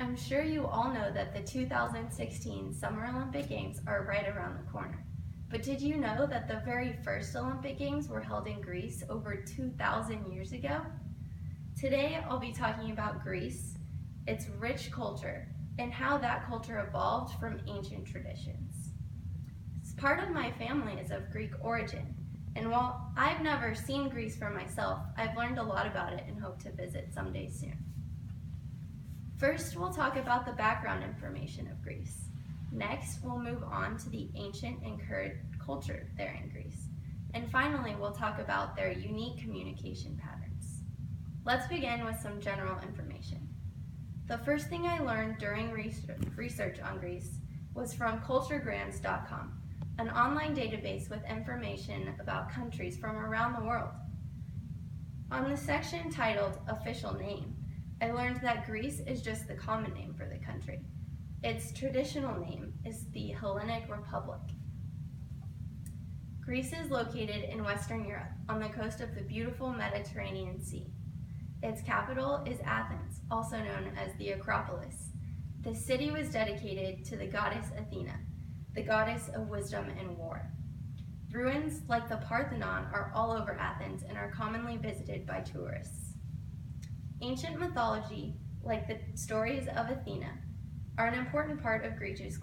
I'm sure you all know that the 2016 Summer Olympic Games are right around the corner. But did you know that the very first Olympic Games were held in Greece over 2,000 years ago? Today I'll be talking about Greece, its rich culture, and how that culture evolved from ancient traditions. Part of my family is of Greek origin, and while I've never seen Greece for myself, I've learned a lot about it and hope to visit someday soon. First, we'll talk about the background information of Greece. Next, we'll move on to the ancient and current culture there in Greece. And finally, we'll talk about their unique communication patterns. Let's begin with some general information. The first thing I learned during research on Greece was from culturegrams.com, an online database with information about countries from around the world. On the section titled Official Name, I learned that Greece is just the common name for the country. Its traditional name is the Hellenic Republic. Greece is located in Western Europe on the coast of the beautiful Mediterranean Sea. Its capital is Athens, also known as the Acropolis. The city was dedicated to the goddess Athena, the goddess of wisdom and war. Ruins like the Parthenon are all over Athens and are commonly visited by tourists. Ancient mythology, like the stories of Athena, are an important part of Greece's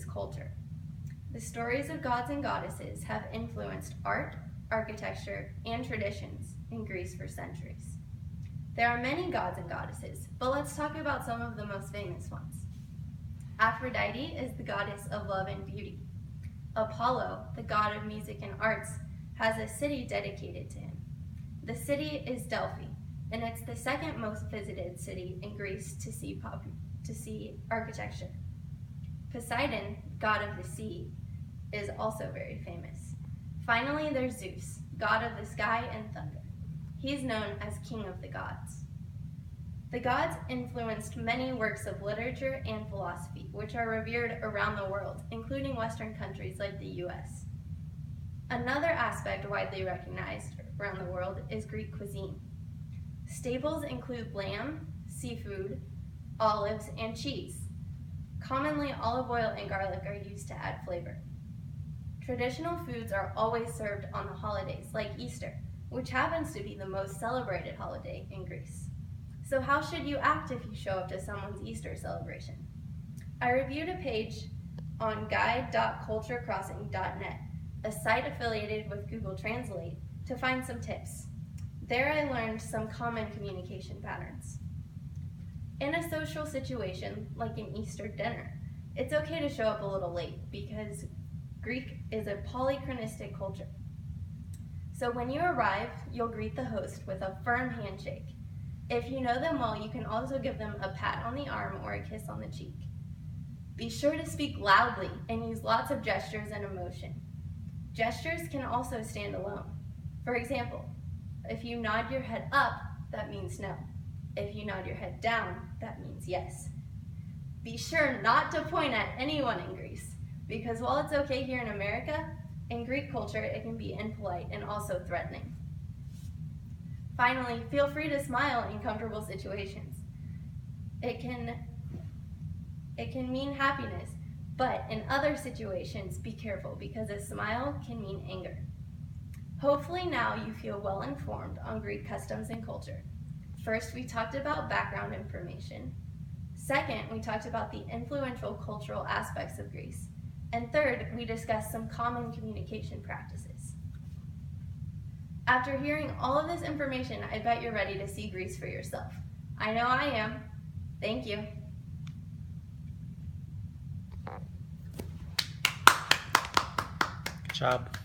culture. The stories of gods and goddesses have influenced art, architecture, and traditions in Greece for centuries. There are many gods and goddesses, but let's talk about some of the most famous ones. Aphrodite is the goddess of love and beauty. Apollo, the god of music and arts, has a city dedicated to him. The city is Delphi, and it's the second most visited city in Greece to see architecture. Poseidon, god of the sea, is also very famous. Finally, there's Zeus, god of the sky and thunder. He's known as king of the gods. The gods influenced many works of literature and philosophy, which are revered around the world, including Western countries like the US. Another aspect widely recognized around the world is Greek cuisine. Staples include lamb, seafood, olives, and cheese. Commonly, olive oil and garlic are used to add flavor. Traditional foods are always served on the holidays, like Easter, which happens to be the most celebrated holiday in Greece. So how should you act if you show up to someone's Easter celebration? I reviewed a page on guide.culturecrossing.net, a site affiliated with Google Translate, to find some tips. There I learned some common communication patterns. In a social situation, like an Easter dinner, it's okay to show up a little late because Greek is a polychronistic culture. So when you arrive, you'll greet the host with a firm handshake. If you know them well, you can also give them a pat on the arm or a kiss on the cheek. Be sure to speak loudly and use lots of gestures and emotion. Gestures can also stand alone. For example, if you nod your head up, that means no. If you nod your head down, that means yes. Be sure not to point at anyone in Greece, because while it's okay here in America, in Greek culture it can be impolite and also threatening. Finally, feel free to smile in comfortable situations. It can mean happiness, but in other situations, be careful because a smile can mean anger. Hopefully now you feel well informed on Greek customs and culture. First, we talked about background information. Second, we talked about the influential cultural aspects of Greece. And third, we discussed some common communication practices. After hearing all of this information, I bet you're ready to see Greece for yourself. I know I am. Thank you. Good job.